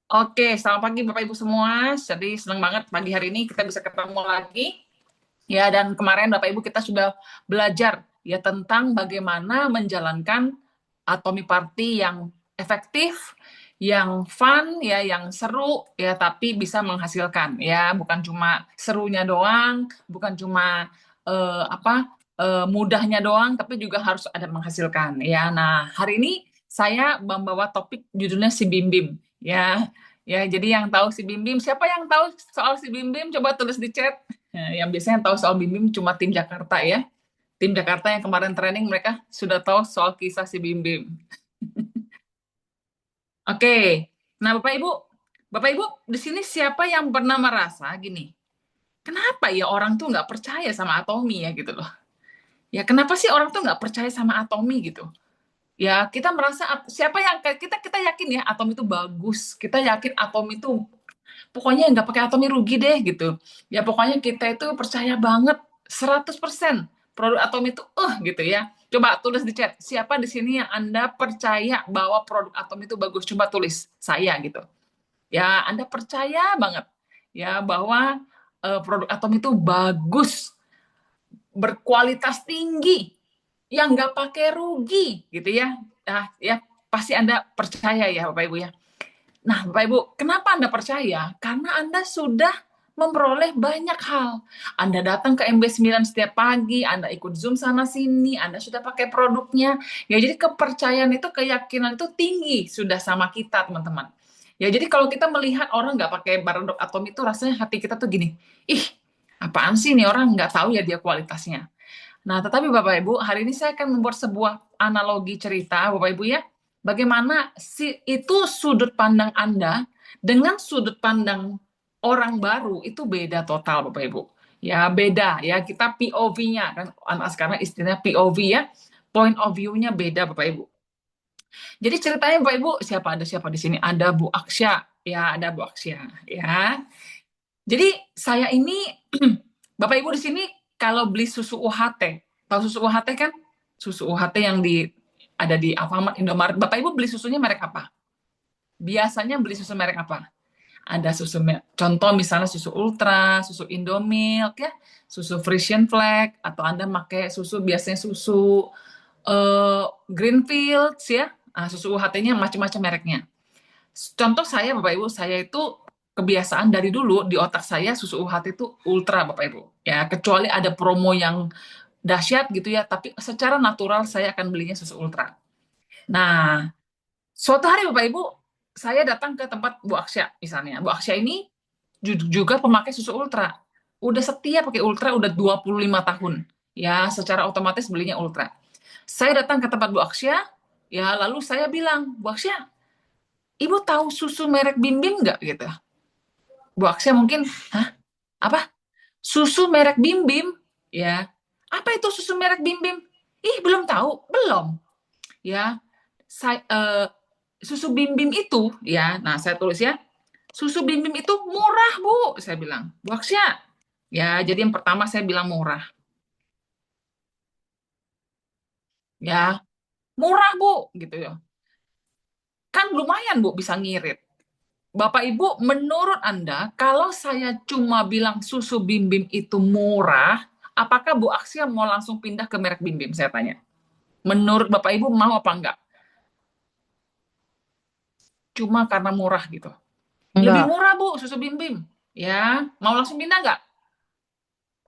Oke, selamat pagi Bapak Ibu semua. Jadi senang banget pagi hari ini kita bisa ketemu lagi. Ya, dan kemarin Bapak Ibu kita sudah belajar ya tentang bagaimana menjalankan Atomy Party yang efektif, yang fun, ya, yang seru, ya, tapi bisa menghasilkan. Ya, bukan cuma serunya doang, bukan cuma mudahnya doang, tapi juga harus ada menghasilkan. Ya, nah hari ini saya membawa topik judulnya si Bim Bim. Ya, ya, jadi yang tahu si Bim Bim, siapa yang tahu soal si Bim Bim? Coba tulis di chat. Nah, yang biasanya tahu soal Bim Bim cuma tim Jakarta ya. Tim Jakarta yang kemarin training mereka sudah tahu soal kisah si Bim Bim. Oke, nah Bapak Ibu di sini siapa yang pernah merasa gini? Kenapa ya orang tuh nggak percaya sama Atomi ya gitu loh? Ya kenapa sih orang tuh nggak percaya sama Atomi gitu? Ya kita merasa siapa yang kita kita yakin ya Atomi itu bagus, kita yakin Atomi itu pokoknya nggak pakai Atomi rugi deh gitu. Ya pokoknya kita itu percaya banget 100% produk Atomi itu gitu ya. Coba tulis di chat, siapa di sini yang Anda percaya bahwa produk Atomi itu bagus? Coba tulis, saya gitu. Ya, Anda percaya banget ya bahwa produk Atomi itu bagus, berkualitas tinggi, yang nggak pakai rugi gitu ya. Nah, ya pasti Anda percaya ya Bapak Ibu ya. Nah, Bapak Ibu, kenapa Anda percaya? Karena Anda sudah memperoleh banyak hal. Anda datang ke MB9 setiap pagi, Anda ikut Zoom sana sini, Anda sudah pakai produknya. Ya, jadi kepercayaan itu, keyakinan itu tinggi sudah sama kita, teman-teman. Ya, jadi kalau kita melihat orang nggak pakai barang Atom itu, rasanya hati kita tuh gini, ih, apaan sih nih orang nggak tahu ya dia kualitasnya. Nah, tetapi Bapak Ibu, hari ini saya akan membuat sebuah analogi cerita, Bapak Ibu ya. Bagaimana itu sudut pandang Anda dengan sudut pandang orang baru itu beda total, Bapak Ibu. Ya, beda ya. Kita POV-nya kan anak sekarang istilahnya POV ya. Point of view-nya beda, Bapak Ibu. Jadi ceritanya Bapak Ibu, siapa di sini? Ada Bu Aksya. Ya, ada Bu Aksya ya. Jadi saya ini Bapak Ibu di sini kalau beli susu UHT, tahu susu UHT kan? Susu UHT yang ada di Alfamart, Indomaret. Bapak Ibu beli susunya merek apa? Biasanya beli susu merek apa? Ada susu contoh misalnya susu Ultra, susu Indomilk ya, susu Frisian Flag atau Anda pakai susu biasanya susu Greenfields ya. Nah, susu UHT-nya macam-macam mereknya. Contoh saya Bapak Ibu, saya itu kebiasaan dari dulu di otak saya susu UHT itu ultra Bapak Ibu. Ya, kecuali ada promo yang dahsyat gitu ya, tapi secara natural saya akan belinya susu ultra. Nah, suatu hari Bapak Ibu, saya datang ke tempat Bu Aksya misalnya. Bu Aksya ini juga pemakai susu ultra. Udah setia pakai ultra udah 25 tahun. Ya, secara otomatis belinya ultra. Saya datang ke tempat Bu Aksya, ya lalu saya bilang, Bu Aksya, Ibu tahu susu merek Bim Bim nggak gitu? Bu Aksya mungkin, hah? Apa? Susu merek Bim Bim? Ya. Apa itu susu merek Bim Bim? Ih, belum tahu. Belum. Ya. Saya, susu Bim Bim itu, ya. Nah, saya tulis ya. Susu Bim Bim itu murah, Bu. Saya bilang. Bu Aksya. Ya, jadi yang pertama saya bilang murah. Ya. Murah, Bu. Gitu ya. Kan lumayan, Bu, bisa ngirit. Bapak Ibu, menurut Anda, kalau saya cuma bilang susu Bim Bim itu murah, apakah Bu Aksya mau langsung pindah ke merek Bim Bim? Saya tanya. Menurut Bapak Ibu mau apa enggak? Cuma karena murah gitu. Lebih Enggak. murah Bu susu Bim Bim. Ya, mau langsung pindah enggak?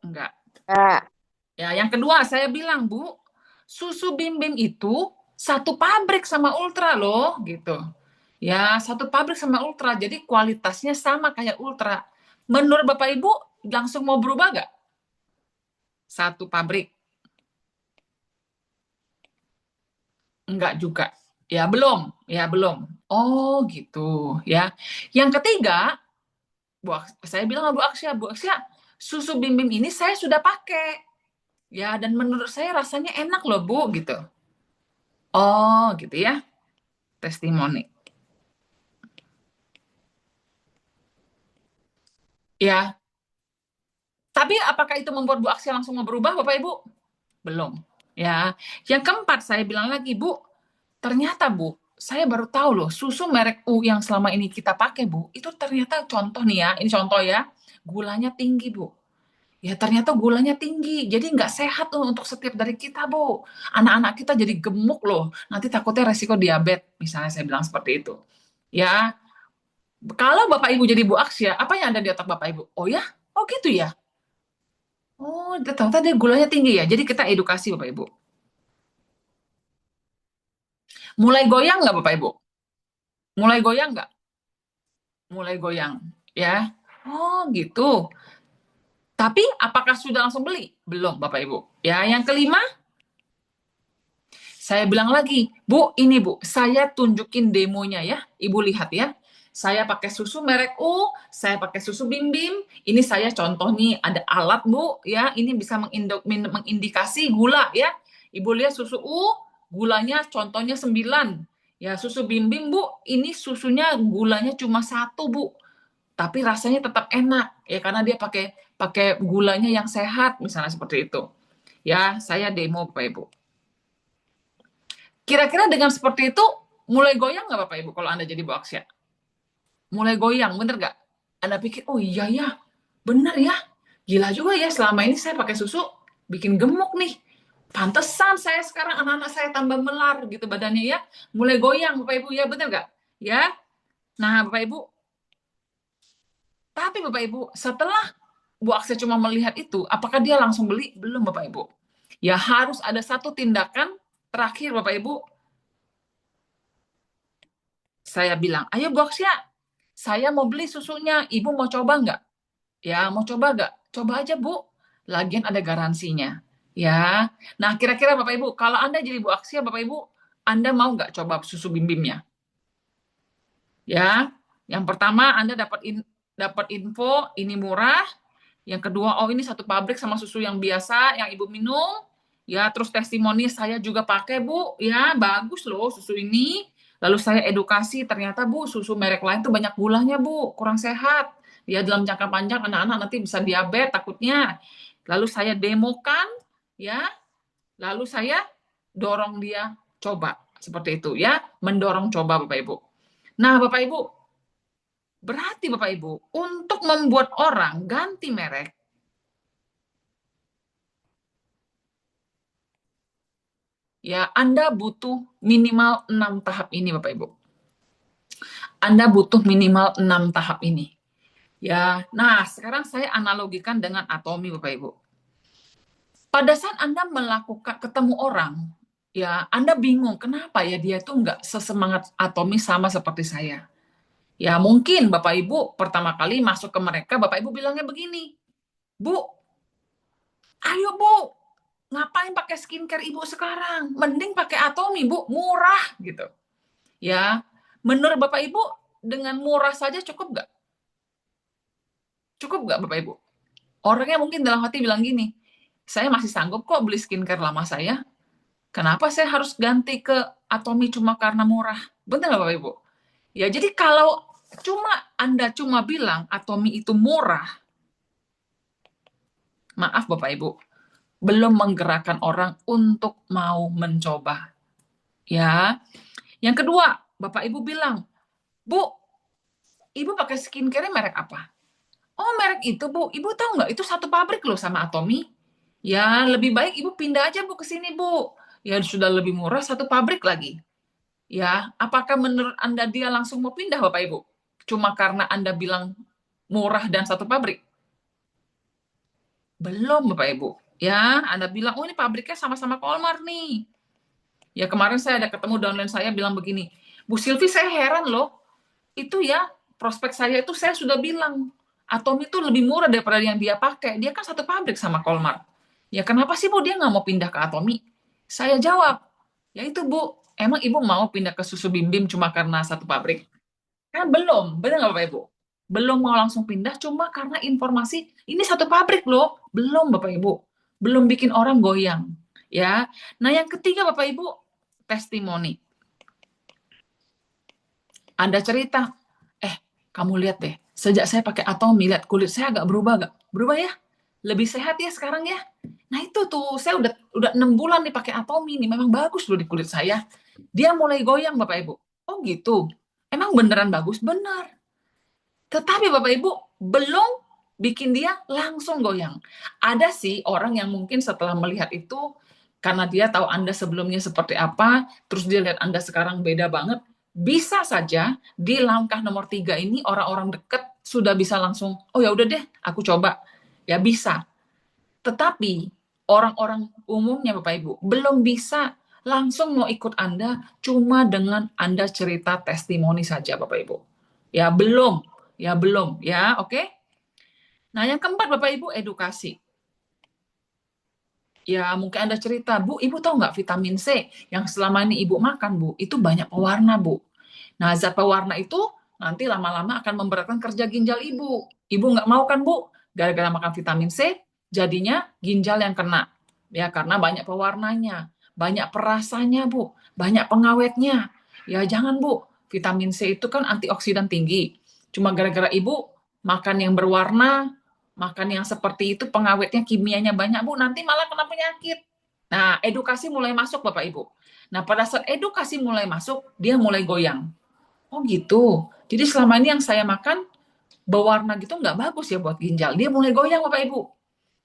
Enggak. Kak, Ya, yang kedua saya bilang Bu, susu Bim Bim itu satu pabrik sama Ultra loh, gitu. Ya, satu pabrik sama Ultra, jadi kualitasnya sama kayak Ultra. Menurut Bapak Ibu langsung mau berubah nggak? Satu pabrik. Enggak juga. Ya belum, ya belum. Oh gitu ya. Yang ketiga, saya bilang sama Bu Aksya, susu Bim Bim ini saya sudah pakai. Ya, dan menurut saya rasanya enak loh Bu, gitu. Oh gitu ya, testimoni. Ya, tapi apakah itu membuat Bu Aksya langsung mau berubah Bapak Ibu? Belum. Ya, yang keempat saya bilang lagi Bu, ternyata Bu, saya baru tahu loh, susu merek U yang selama ini kita pakai, Bu, itu ternyata contoh nih ya, ini contoh ya, gulanya tinggi, Bu. Ya ternyata gulanya tinggi, jadi nggak sehat tuh untuk setiap dari kita, Bu. Anak-anak kita jadi gemuk loh, nanti takutnya resiko diabetes, misalnya saya bilang seperti itu. Ya, kalau Bapak Ibu jadi Bu Aksya, apa yang ada di otak Bapak Ibu? Oh ya? Oh gitu ya? Oh, ternyata dia gulanya tinggi ya. Jadi kita edukasi Bapak Ibu. Mulai goyang nggak Bapak Ibu? Mulai goyang nggak? Mulai goyang. Ya. Oh gitu. Tapi apakah sudah langsung beli? Belum Bapak Ibu. Ya, yang kelima, saya bilang lagi, Bu, ini Bu, saya tunjukin demonya ya. Ibu lihat ya. Saya pakai susu merek U, saya pakai susu Bim Bim. Ini saya contoh nih, ada alat Bu, ya. Ini bisa mengindikasi gula ya. Ibu lihat susu U, gulanya contohnya 9. Ya, susu Bim Bim Bu, ini susunya gulanya cuma 1 Bu. Tapi rasanya tetap enak ya karena dia pakai pakai gulanya yang sehat misalnya seperti itu. Ya, saya demo Bapak Ibu. Kira-kira dengan seperti itu, mulai goyang nggak Bapak Ibu kalau Anda jadi Bu Aksya? Mulai goyang, bener nggak? Anda pikir, oh iya ya, bener ya. Gila juga ya, selama ini saya pakai susu, bikin gemuk nih. Pantesan saya sekarang anak-anak saya tambah melar gitu badannya ya. Mulai goyang Bapak Ibu ya, bener nggak? Ya, nah Bapak Ibu, tapi Bapak Ibu, setelah Bu Aksya cuma melihat itu, apakah dia langsung beli? Belum Bapak Ibu. Ya harus ada satu tindakan terakhir Bapak Ibu, saya bilang, ayo Bu Aksya, saya mau beli susunya, Ibu mau coba nggak? Ya, mau coba nggak? Coba aja Bu, lagian ada garansinya. Ya, nah kira-kira Bapak Ibu, kalau Anda jadi Bu Aksya, Bapak Ibu, Anda mau nggak coba susu bim-bimnya? Ya, yang pertama Anda dapat info, ini murah. Yang kedua, oh ini satu pabrik sama susu yang biasa, yang Ibu minum. Ya, terus testimoni saya juga pakai Bu, ya bagus loh susu ini. Lalu saya edukasi, ternyata Bu, susu merek lain tuh banyak gulanya Bu, kurang sehat. Ya dalam jangka panjang anak-anak nanti bisa diabetes takutnya. Lalu saya demokan, ya. Lalu saya dorong dia coba seperti itu ya, mendorong coba Bapak Ibu. Nah, Bapak Ibu, berarti Bapak Ibu, untuk membuat orang ganti merek, ya Anda butuh minimal 6 tahap ini Bapak Ibu. Anda butuh minimal 6 tahap ini. Ya, nah sekarang saya analogikan dengan atomi Bapak Ibu. Pada saat Anda melakukan ketemu orang, ya Anda bingung kenapa ya dia tuh nggak sesemangat atomi sama seperti saya. Ya mungkin Bapak Ibu pertama kali masuk ke mereka, Bapak Ibu bilangnya begini, Bu, ayo Bu, ngapain pakai skincare Ibu sekarang? Mending pakai atomi Bu, murah gitu. Ya, menurut Bapak Ibu dengan murah saja cukup nggak? Cukup nggak Bapak Ibu? Orangnya mungkin dalam hati bilang gini, saya masih sanggup kok beli skincare lama saya. Kenapa saya harus ganti ke Atomi cuma karena murah? Benar nggak Bapak Ibu? Ya, jadi kalau Anda cuma bilang Atomi itu murah, maaf Bapak Ibu, belum menggerakkan orang untuk mau mencoba. Ya. Yang kedua, Bapak Ibu bilang, Bu, Ibu pakai skincare merek apa? Oh, merek itu, Bu. Ibu tahu nggak? Itu satu pabrik loh sama Atomi. Ya, lebih baik Ibu pindah aja, Bu, ke sini, Bu. Ya, sudah lebih murah, satu pabrik lagi. Ya, apakah menurut Anda dia langsung mau pindah, Bapak Ibu? Cuma karena Anda bilang murah dan satu pabrik? Belum, Bapak Ibu. Ya, Anda bilang, oh ini pabriknya sama-sama Kolmar nih. Ya, kemarin saya ada ketemu downline saya bilang begini, Bu Silvi, saya heran loh. Itu ya, prospek saya itu saya sudah bilang, Atom itu lebih murah daripada yang dia pakai. Dia kan satu pabrik sama Kolmar. Ya kenapa sih Bu dia nggak mau pindah ke Atomi? Saya jawab, ya itu Bu, emang Ibu mau pindah ke susu Bim Bim cuma karena satu pabrik? Kan belum, benar nggak Bapak Ibu? Belum mau langsung pindah cuma karena informasi ini satu pabrik loh. Belum Bapak Ibu. Belum bikin orang goyang. Ya. Nah yang ketiga Bapak Ibu, testimoni. Anda cerita, kamu lihat deh, sejak saya pakai Atomi, lihat kulit saya agak berubah gak? Berubah ya? Lebih sehat ya sekarang ya? Nah itu tuh, saya udah 6 bulan nih pakai Atomi nih, memang bagus loh di kulit saya. Dia mulai goyang Bapak Ibu. Oh gitu. Emang beneran bagus? Bener. Tetapi Bapak Ibu belum bikin dia langsung goyang. Ada sih orang yang mungkin setelah melihat itu, karena dia tahu Anda sebelumnya seperti apa, terus dia lihat Anda sekarang beda banget, bisa saja di langkah nomor 3 ini orang-orang dekat sudah bisa langsung, oh ya udah deh, aku coba. Ya bisa. Tetapi orang-orang umumnya Bapak Ibu belum bisa langsung mau ikut Anda cuma dengan Anda cerita testimoni saja Bapak Ibu. Ya belum, ya belum, ya oke. Nah yang keempat Bapak Ibu edukasi. Ya mungkin Anda cerita, Bu, Ibu tahu nggak vitamin C yang selama ini Ibu makan, Bu, itu banyak pewarna, Bu. Nah, zat pewarna itu nanti lama-lama akan memberatkan kerja ginjal Ibu. Ibu nggak mau kan, Bu? Gara-gara makan vitamin C, jadinya ginjal yang kena. Ya, karena banyak pewarnanya, banyak perasanya, Bu, banyak pengawetnya. Ya, jangan, Bu. Vitamin C itu kan antioksidan tinggi. Cuma gara-gara Ibu makan yang berwarna, makan yang seperti itu, pengawetnya, kimianya banyak, Bu, nanti malah kena penyakit. Nah, edukasi mulai masuk, Bapak Ibu. Nah, pada saat edukasi mulai masuk, dia mulai goyang. Oh gitu. Jadi selama ini yang saya makan berwarna gitu nggak bagus ya buat ginjal. Dia mulai goyang Bapak Ibu.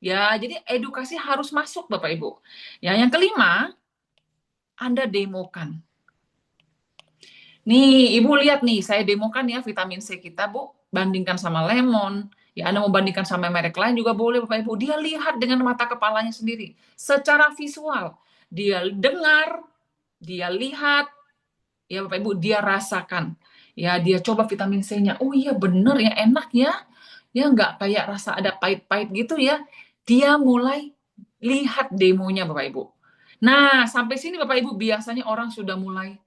Ya, jadi edukasi harus masuk Bapak Ibu. Ya, yang kelima, Anda demokan. Nih, Ibu lihat nih, saya demokan ya vitamin C kita, Bu. Bandingkan sama lemon. Ya, Anda mau bandingkan sama merek lain juga boleh, Bapak Ibu. Dia lihat dengan mata kepalanya sendiri. Secara visual. Dia dengar, dia lihat, ya Bapak Ibu, dia rasakan. Ya, dia coba vitamin C-nya. Oh iya, bener ya, enak ya. Ya, nggak kayak rasa ada pahit-pahit gitu ya. Dia mulai lihat demonya, Bapak Ibu. Nah, sampai sini Bapak Ibu, biasanya orang sudah mulai,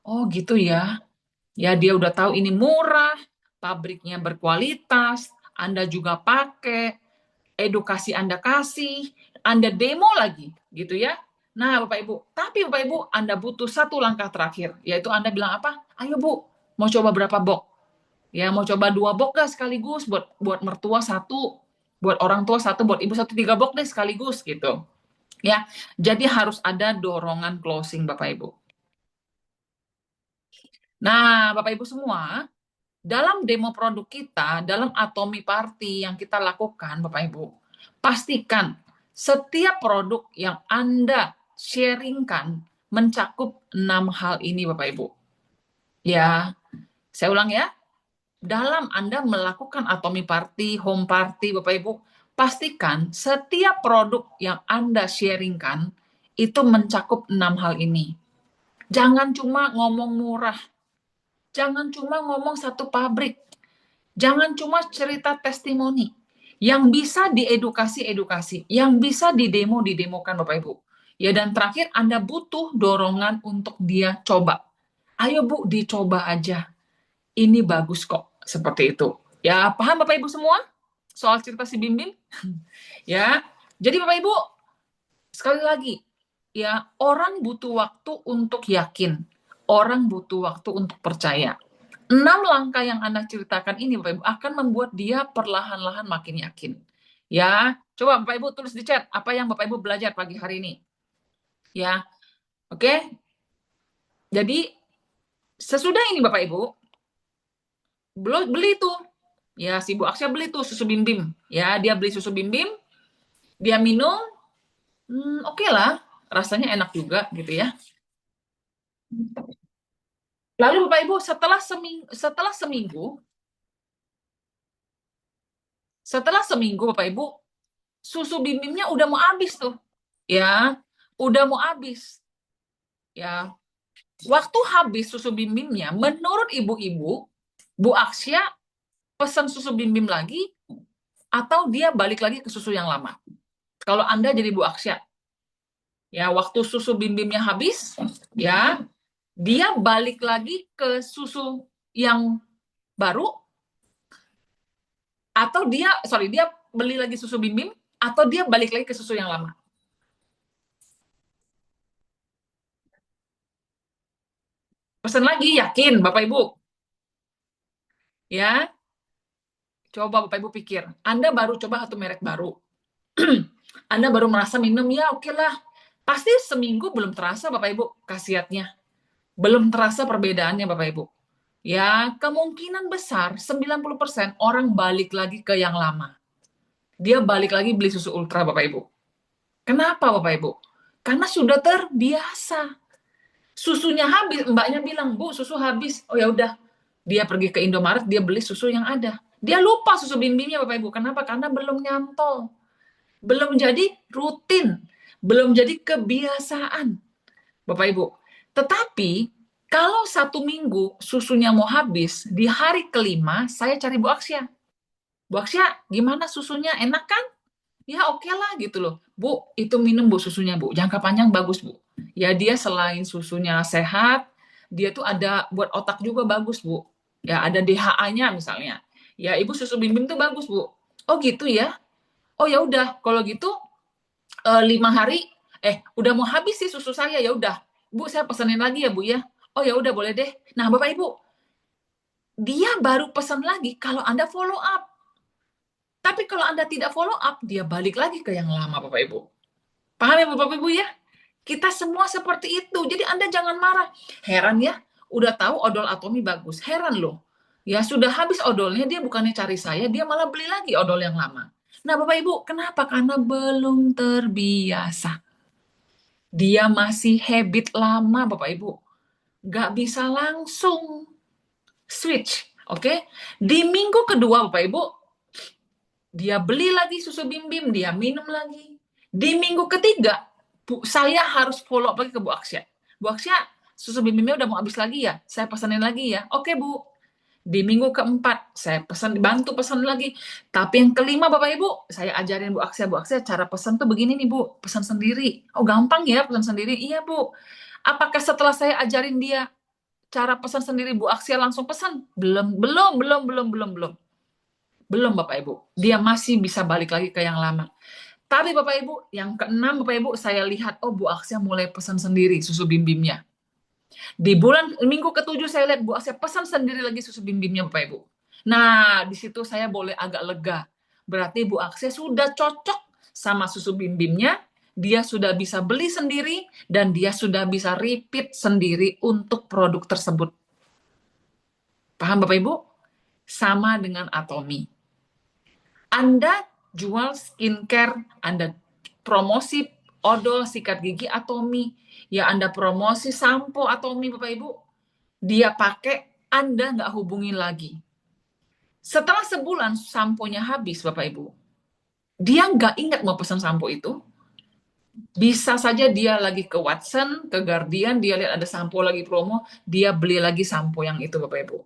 oh gitu ya. Ya, dia udah tahu ini murah, pabriknya berkualitas, Anda juga pakai, edukasi Anda kasih, Anda demo lagi, gitu ya. Nah, Bapak Ibu, tapi Bapak Ibu, Anda butuh satu langkah terakhir, yaitu Anda bilang apa? Ayo Bu, mau coba berapa box? Ya, mau coba 2 box gak sekaligus, buat buat mertua satu, buat orang tua satu, buat ibu satu, 3 box deh sekaligus gitu. Ya, jadi harus ada dorongan closing Bapak Ibu. Nah, Bapak Ibu semua, dalam demo produk kita, dalam Atomy Party yang kita lakukan, Bapak Ibu, pastikan setiap produk yang Anda sharingkan mencakup 6 hal ini, Bapak Ibu. Ya, saya ulang ya. Dalam Anda melakukan Atomy Party, Home Party, Bapak Ibu, pastikan setiap produk yang Anda sharingkan itu mencakup 6 hal ini. Jangan cuma ngomong murah, jangan cuma ngomong satu pabrik, jangan cuma cerita testimoni. Yang bisa diedukasi-edukasi, yang bisa didemokan Bapak Ibu. Ya, dan terakhir Anda butuh dorongan untuk dia coba. Ayo Bu, dicoba aja. Ini bagus kok, seperti itu. Ya, paham Bapak Ibu semua? Soal cerita si Bim Bim? Ya, jadi Bapak Ibu, sekali lagi, ya, orang butuh waktu untuk yakin. Orang butuh waktu untuk percaya. 6 langkah yang Anda ceritakan ini, Bapak Ibu, akan membuat dia perlahan-lahan makin yakin. Ya, coba Bapak Ibu tulis di chat apa yang Bapak Ibu belajar pagi hari ini. Ya, oke. Jadi, sesudah ini Bapak Ibu, beli tuh. Ya, si Bu Aksya beli tuh susu Bim Bim. Ya, dia beli susu Bim Bim, dia minum, oke lah, rasanya enak juga gitu ya. Lalu Bapak Ibu, setelah seminggu Bapak Ibu, susu Bim Bimnya udah mau habis tuh. Ya, udah mau habis. Ya, waktu habis susu Bim Bimnya, menurut ibu-ibu, Bu Aksya pesan susu Bim Bim lagi, atau dia balik lagi ke susu yang lama. Kalau Anda jadi Bu Aksya, ya waktu susu Bim Bimnya habis, ya dia balik lagi ke susu yang baru, atau dia beli lagi susu Bim Bim, atau dia balik lagi ke susu yang lama. Pesan lagi, yakin Bapak Ibu? Ya, coba Bapak Ibu pikir. Anda baru coba satu merek baru. Anda baru merasa minum, ya oke lah. Pasti seminggu belum terasa Bapak Ibu khasiatnya. Belum terasa perbedaannya Bapak Ibu. Ya, kemungkinan besar 90% orang balik lagi ke yang lama. Dia balik lagi beli susu ultra Bapak Ibu. Kenapa Bapak Ibu? Karena sudah terbiasa. Susunya habis, mbaknya bilang, "Bu, susu habis." Oh ya udah. Dia pergi ke Indomaret, dia beli susu yang ada. Dia lupa susu bim-bimnya Bapak Ibu. Kenapa? Karena belum nyantol. Belum jadi rutin. Belum jadi kebiasaan. Bapak Ibu. Tetapi kalau 1 minggu susunya mau habis, di hari kelima saya cari Bu Aksya. Bu Aksya, gimana susunya? Enak kan? Ya oke lah gitu loh. Bu, itu minum Bu susunya Bu. Jangka panjang bagus Bu. Ya dia selain susunya sehat, dia tuh ada buat otak juga bagus Bu. Ya ada DHA-nya misalnya. Ya ibu susu bim bim tuh bagus Bu. Oh gitu ya. Oh ya udah kalau gitu 5 hari udah mau habis sih susu saya ya udah Bu saya pesenin lagi ya Bu ya. Oh ya udah boleh deh. Nah Bapak Ibu dia baru pesan lagi kalau Anda follow up. Tapi kalau Anda tidak follow up dia balik lagi ke yang lama Bapak Ibu. Paham ya Bapak Ibu ya? Kita semua seperti itu. Jadi Anda jangan marah. Heran ya, udah tahu odol Atomi bagus. Heran loh. Ya sudah habis odolnya, dia bukannya cari saya, dia malah beli lagi odol yang lama. Nah Bapak Ibu, kenapa? Karena belum terbiasa. Dia masih habit lama Bapak Ibu. Nggak bisa langsung switch. Oke? Di minggu kedua Bapak Ibu, dia beli lagi susu bim bim, dia minum lagi. Di minggu ketiga, saya harus follow up lagi ke Bu Aksya. Bu Aksya, susu bim bimnya udah mau habis lagi ya? Saya pesanin lagi ya. Oke Bu. Di minggu keempat, saya pesan, bantu pesan lagi. Tapi yang kelima Bapak Ibu, saya ajarin Bu Aksya cara pesan tuh begini nih Bu, pesan sendiri. Oh gampang ya pesan sendiri? Iya Bu. Apakah setelah saya ajarin dia cara pesan sendiri Bu Aksya langsung pesan? Belum. Belum Bapak Ibu. Dia masih bisa balik lagi ke yang lama. Tapi Bapak Ibu, yang keenam Bapak Ibu, saya lihat, oh Bu Aksya mulai pesan sendiri susu bim-bimnya. Di minggu ketujuh saya lihat Bu Aksya pesan sendiri lagi susu bim-bimnya Bapak Ibu. Nah, di situ saya boleh agak lega. Berarti Bu Aksya sudah cocok sama susu bim-bimnya, dia sudah bisa beli sendiri, dan dia sudah bisa repeat sendiri untuk produk tersebut. Paham Bapak Ibu? Sama dengan Atomi. Anda jual skincare, Anda promosi odol, sikat gigi Atomi, ya Anda promosi sampo Atomi Bapak Ibu, dia pakai, Anda nggak hubungi lagi. Setelah sebulan samponya habis Bapak Ibu, dia nggak ingat mau pesan sampo itu, bisa saja dia lagi ke Watson, ke Guardian, dia lihat ada sampo lagi promo, dia beli lagi sampo yang itu Bapak Ibu.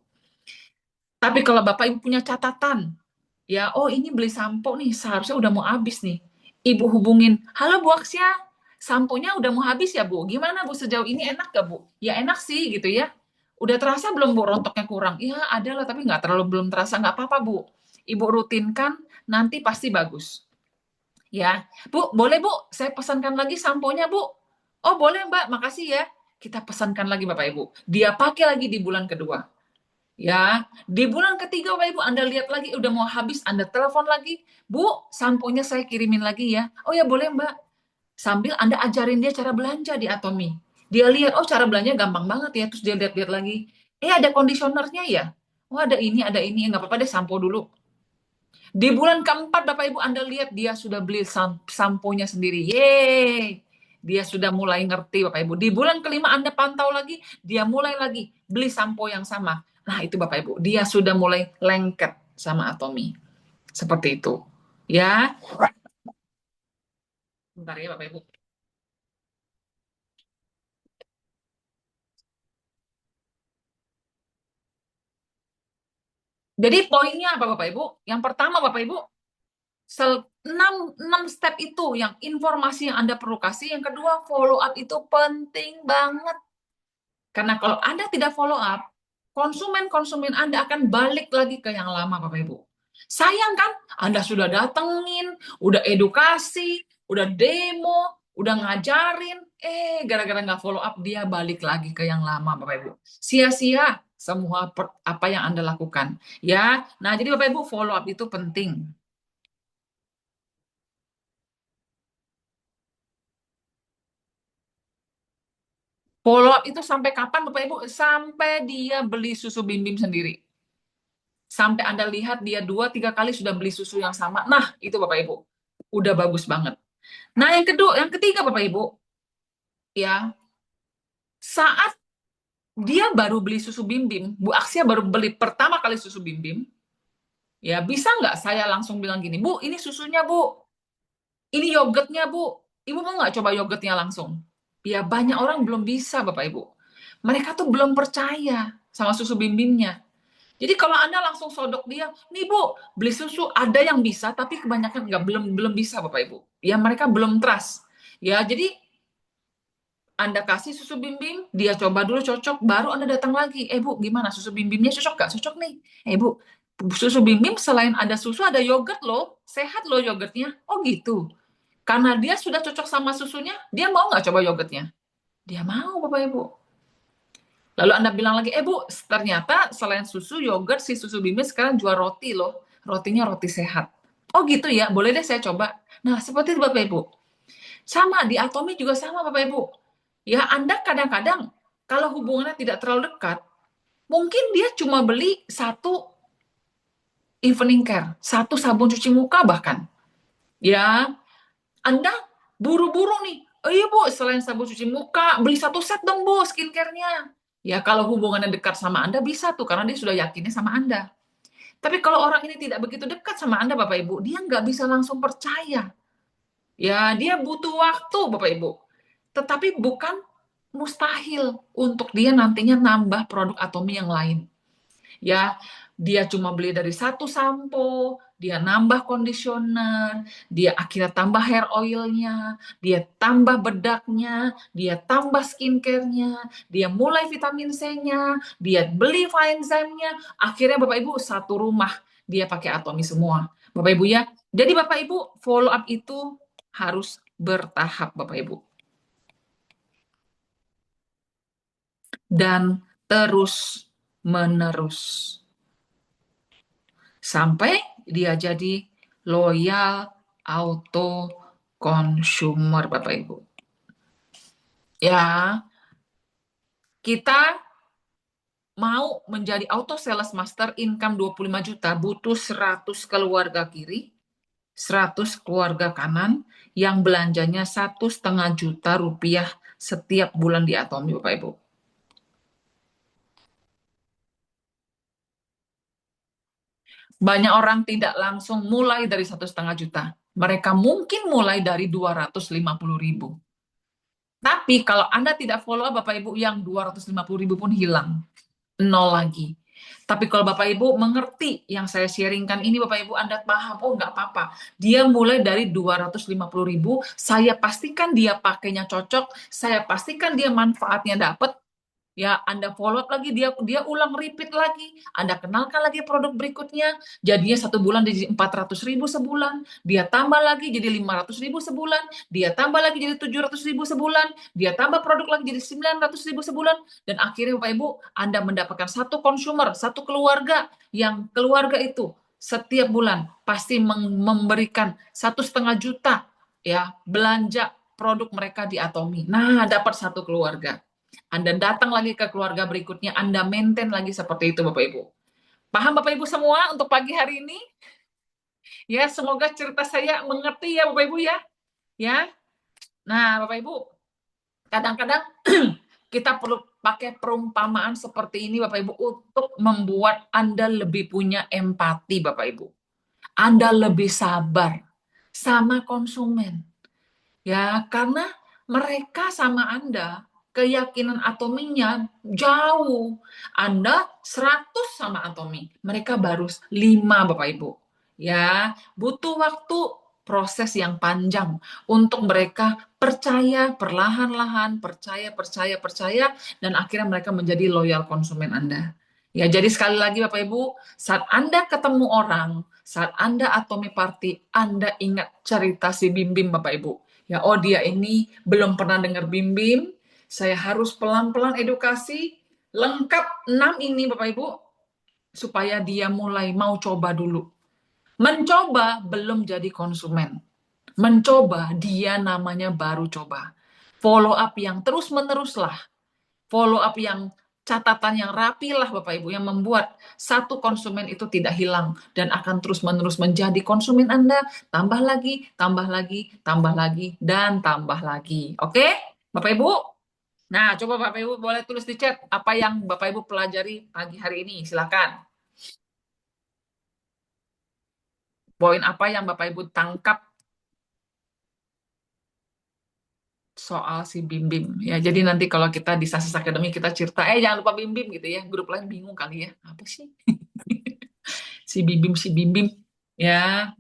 Tapi kalau Bapak Ibu punya catatan, ya, oh ini beli sampo nih, seharusnya udah mau habis nih. Ibu hubungin, halo Bu Aksya, samponya udah mau habis ya Bu? Gimana Bu sejauh ini enak gak Bu? Ya enak sih gitu ya. Udah terasa belum Bu rontoknya kurang? Ya ada lah tapi nggak terlalu belum terasa, nggak apa-apa Bu. Ibu rutinkan, nanti pasti bagus. Ya, Bu, boleh Bu, saya pesankan lagi samponya Bu. Oh boleh Mbak, makasih ya. Kita pesankan lagi Bapak Ibu. Dia pakai lagi di bulan kedua. Ya, di bulan ketiga Bapak Ibu Anda lihat lagi udah mau habis, Anda telepon lagi, Bu, samponya saya kirimin lagi ya. Oh ya boleh Mbak. Sambil Anda ajarin dia cara belanja di Atomi. Dia lihat, oh cara belanja gampang banget ya. Terus dia lihat-lihat lagi, ada conditionernya ya. Oh ada ini, nggak apa-apa deh sampo dulu. Di bulan keempat Bapak Ibu Anda lihat dia sudah beli samponya sendiri. Yeay. Dia sudah mulai ngerti Bapak Ibu. Di bulan kelima Anda pantau lagi, dia mulai lagi beli sampo yang sama. Nah itu Bapak Ibu, dia sudah mulai lengket sama Atomi. Seperti itu. Ya, bentar ya Bapak Ibu. Jadi poinnya apa Bapak Ibu? Yang pertama Bapak Ibu, 6 step itu yang informasi yang Anda perlu kasih. Yang kedua, follow up itu penting banget. Karena kalau Anda tidak follow up, konsumen-konsumen Anda akan balik lagi ke yang lama, Bapak Ibu. Sayang kan, Anda sudah datengin, udah edukasi, udah demo, udah ngajarin, gara-gara nggak follow up, dia balik lagi ke yang lama, Bapak Ibu. Sia-sia semua apa yang Anda lakukan. Ya, nah jadi Bapak Ibu follow up itu penting. Follow up itu sampai kapan Bapak Ibu? Sampai dia beli susu Bim Bim sendiri. Sampai Anda lihat dia 2-3 kali sudah beli susu yang sama. Nah, itu Bapak Ibu. Udah bagus banget. Nah, yang kedua, yang ketiga Bapak Ibu, ya, saat dia baru beli susu Bim Bim, Bu Aksia baru beli pertama kali susu Bim Bim, ya bisa nggak saya langsung bilang gini, Bu, ini susunya Bu, ini yogurtnya Bu, Ibu mau nggak coba yogurtnya langsung? Ya banyak orang belum bisa Bapak Ibu. Mereka tuh belum percaya sama susu Bim Bimnya. Jadi kalau Anda langsung sodok dia, nih Bu, beli susu ada yang bisa, tapi kebanyakan nggak belum belum bisa Bapak Ibu. Ya mereka belum trust. Ya jadi Anda kasih susu Bim Bim, dia coba dulu cocok, baru Anda datang lagi. Bu, gimana susu Bim Bimnya cocok gak? Cocok nih. Bu, susu Bim Bim selain ada susu, ada yogurt loh. Sehat loh yogurtnya. Oh gitu. Karena dia sudah cocok sama susunya, dia mau nggak coba yogurtnya? Dia mau, Bapak Ibu. Lalu Anda bilang lagi, Bu, ternyata selain susu, yogurt, si susu Bim Bim sekarang jual roti loh. Rotinya roti sehat. Oh gitu ya, boleh deh saya coba. Nah, seperti itu Bapak Ibu. Sama, di Atomi juga sama Bapak Ibu. Ya, Anda kadang-kadang kalau hubungannya tidak terlalu dekat, mungkin dia cuma beli satu evening care, satu sabun cuci muka bahkan. Ya, Anda buru-buru nih. Oh iya Bu, selain sabun cuci muka, beli satu set dong Bu, skincare-nya. Ya, kalau hubungannya dekat sama Anda bisa tuh, karena dia sudah yakinnya sama Anda. Tapi kalau orang ini tidak begitu dekat sama Anda, Bapak Ibu, dia nggak bisa langsung percaya. Ya, dia butuh waktu, Bapak Ibu. Tetapi bukan mustahil untuk dia nantinya nambah produk Atomi yang lain. Ya, dia cuma beli dari satu sampo, dia nambah conditioner, dia akhirnya tambah hair oilnya, dia tambah bedaknya, dia tambah skincare-nya, dia mulai vitamin C-nya, dia beli Finzyme-nya, akhirnya Bapak Ibu satu rumah dia pakai Atomi semua. Bapak Ibu ya. Jadi Bapak Ibu follow up itu harus bertahap Bapak Ibu. Dan terus menerus. Sampai dia jadi loyal auto consumer Bapak Ibu. Ya, kita mau menjadi auto sales master income 25 juta butuh 100 keluarga kiri, 100 keluarga kanan yang belanjanya 1,5 juta rupiah setiap bulan di Atomi Bapak Ibu. Banyak orang tidak langsung mulai dari 1,5 juta. Mereka mungkin mulai dari 250.000. Tapi kalau Anda tidak follow up Bapak Ibu, yang 250.000 pun hilang. Nol lagi. Tapi kalau Bapak Ibu mengerti yang saya sharingkan ini, Bapak Ibu Anda paham, oh nggak apa-apa. Dia mulai dari 250.000, saya pastikan dia pakainya cocok, saya pastikan dia manfaatnya dapat, ya Anda follow up lagi, dia dia ulang repeat lagi, Anda kenalkan lagi produk berikutnya, jadinya satu bulan jadi 400.000 sebulan, dia tambah lagi jadi 500.000 sebulan, dia tambah lagi jadi 700.000 sebulan, dia tambah produk lagi jadi 900.000 sebulan, dan akhirnya Bapak Ibu Anda mendapatkan satu consumer, satu keluarga, yang keluarga itu setiap bulan pasti memberikan 1,5 juta ya belanja produk mereka di Atomi. Nah, dapat satu keluarga. Anda datang lagi ke keluarga berikutnya, Anda maintain lagi seperti itu Bapak Ibu. Paham Bapak Ibu semua untuk pagi hari ini? Ya, semoga cerita saya mengerti ya Bapak Ibu ya. Ya. Nah, Bapak Ibu, kadang-kadang kita perlu pakai perumpamaan seperti ini Bapak Ibu untuk membuat Anda lebih punya empati Bapak Ibu. Anda lebih sabar sama konsumen. Ya, karena mereka sama Anda, keyakinan atominya jauh. Anda 100 sama atomi, mereka baru 5 Bapak Ibu. Ya, butuh waktu proses yang panjang untuk mereka percaya perlahan-lahan, percaya, dan akhirnya mereka menjadi loyal konsumen Anda. Ya, jadi sekali lagi Bapak Ibu, saat Anda ketemu orang, saat Anda Atomi Party, Anda ingat cerita si Bim Bim Bapak Ibu. Ya, oh dia ini belum pernah dengar Bim Bim, saya harus pelan-pelan edukasi, lengkap 6 ini Bapak Ibu, supaya dia mulai mau coba dulu. Mencoba belum jadi konsumen. Mencoba dia namanya baru coba. Follow up yang terus-menerus lah. follow up yang catatan yang rapi lah Bapak Ibu yang membuat satu konsumen itu tidak hilang dan akan terus-menerus menjadi konsumen Anda, tambah lagi, tambah lagi, tambah lagi, dan tambah lagi. Oke, Bapak Ibu? Nah, coba Bapak Ibu boleh tulis di chat apa yang Bapak Ibu pelajari pagi hari ini. Silakan. Poin apa yang Bapak Ibu tangkap soal si Bim Bim ya. Jadi nanti kalau kita di Sasis Academy kita cerita, jangan lupa Bim Bim gitu ya. Grup lain bingung kali ya. Apa sih? Si Bim Bim. Ya,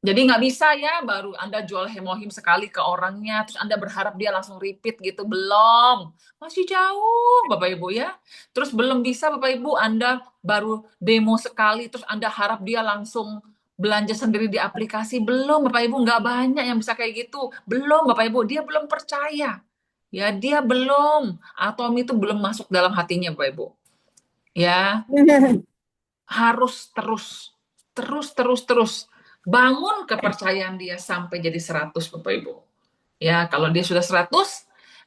jadi nggak bisa ya baru Anda jual hemohim sekali ke orangnya, terus Anda berharap dia langsung repeat gitu. Belum. Masih jauh Bapak Ibu ya. Terus belum bisa Bapak Ibu Anda baru demo sekali, terus Anda harap dia langsung belanja sendiri di aplikasi. Belum Bapak Ibu, nggak banyak yang bisa kayak gitu. Belum Bapak Ibu, dia belum percaya. Ya, dia belum. Atom itu belum masuk dalam hatinya Bapak Ibu. Ya, harus terus, terus bangun kepercayaan dia sampai jadi 100 Bapak Ibu. Ya, kalau dia sudah 100,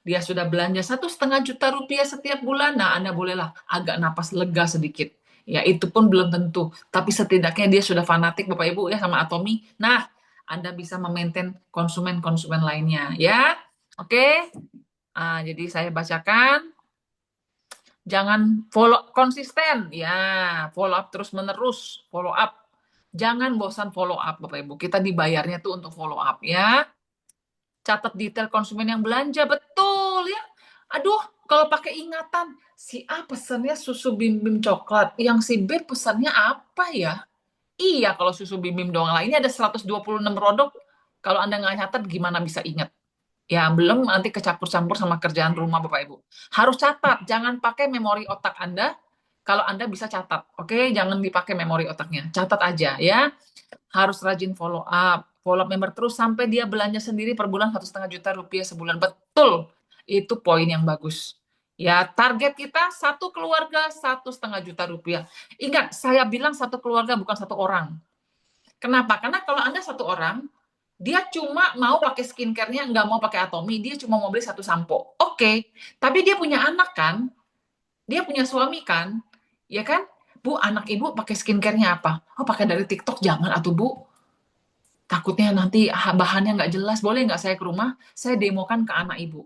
dia sudah belanja 1,5 juta rupiah setiap bulan, nah Anda bolehlah agak napas lega sedikit. Ya, itu pun belum tentu, tapi setidaknya dia sudah fanatik Bapak Ibu ya sama Atomi. Nah, Anda bisa memaintain konsumen-konsumen lainnya ya. Oke. Jadi saya bacakan, jangan follow konsisten, ya follow up terus menerus, follow up. Jangan bosan follow up Bapak Ibu. Kita dibayarnya tuh untuk follow up ya. Catat detail konsumen yang belanja, betul ya. Aduh, kalau pakai ingatan, si A pesannya susu bim bim coklat, yang si B pesannya apa ya? Iya, kalau susu bim bim doang lah. Ini ada 126 produk. Kalau Anda nggak nyatet, gimana bisa ingat? Ya, belum nanti kecampur-campur sama kerjaan rumah Bapak Ibu. Harus catat, jangan pakai memori otak Anda. Kalau Anda bisa catat, oke? Jangan dipakai memori otaknya. Catat aja ya. Harus rajin follow up member terus sampai dia belanja sendiri per bulan 1,5 juta rupiah sebulan. Betul, itu poin yang bagus. Ya, target kita satu keluarga 1,5 juta rupiah. Ingat, saya bilang satu keluarga bukan satu orang. Kenapa? Karena kalau Anda satu orang, dia cuma mau pakai skincare-nya, nggak mau pakai Atomi, dia cuma mau beli satu sampo. Oke, tapi dia punya anak kan, dia punya suami kan, ya kan? Bu, anak ibu pakai skincare-nya apa? Oh, pakai dari TikTok, jangan atuh bu. Takutnya nanti bahannya nggak jelas, boleh nggak saya ke rumah, saya demokan ke anak ibu.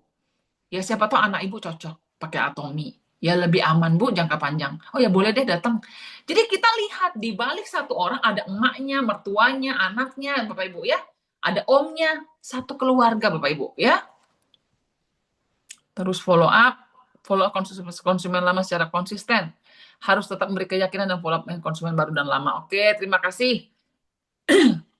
Ya siapa tahu anak ibu cocok pakai Atomi. Ya lebih aman bu, jangka panjang. Oh ya boleh deh datang. Jadi kita lihat di balik satu orang ada emaknya, mertuanya, anaknya, Bapak Ibu ya. Ada omnya, satu keluarga Bapak Ibu ya. Terus follow up konsumen lama secara konsisten. Harus tetap memberi keyakinan dan follow up konsumen baru dan lama. Oke, terima kasih.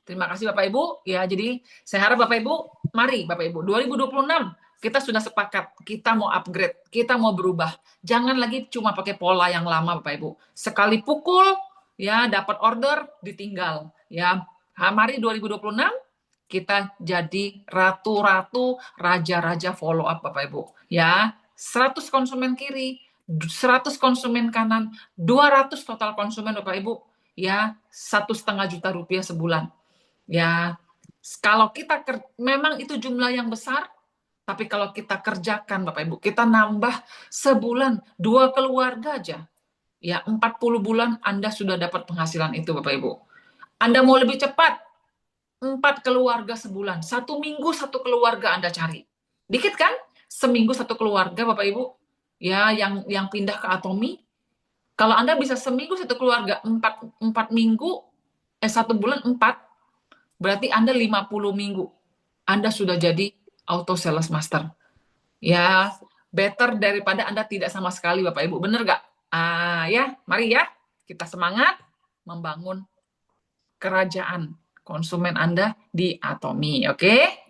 Terima kasih Bapak Ibu. Ya, jadi saya harap Bapak Ibu, mari Bapak Ibu, 2026 kita sudah sepakat, kita mau upgrade, kita mau berubah. Jangan lagi cuma pakai pola yang lama Bapak Ibu. Sekali pukul, ya dapat order, ditinggal. Ya, mari 2026 kita jadi ratu-ratu, raja-raja follow up Bapak Ibu. Ya, 100 konsumen kiri, 100 konsumen kanan, 200 total konsumen Bapak Ibu. Ya, 1,5 juta rupiah sebulan. Ya, kalau kita memang itu jumlah yang besar, tapi kalau kita kerjakan Bapak Ibu, kita nambah sebulan 2 keluarga aja. Ya, 40 bulan Anda sudah dapat penghasilan itu Bapak Ibu. Anda mau lebih cepat, 4 keluarga sebulan. 1 minggu 1 keluarga Anda cari. Dikit kan? Seminggu 1 keluarga Bapak Ibu. Ya, yang pindah ke Atomi. Kalau Anda bisa seminggu 1 keluarga, 4 minggu, 1 bulan 4, berarti Anda 50 minggu. Anda sudah jadi auto sales master. Ya, better daripada Anda tidak sama sekali Bapak Ibu. Bener nggak? Ya, mari ya. Kita semangat membangun kerajaan konsumen Anda di Atomi. Oke?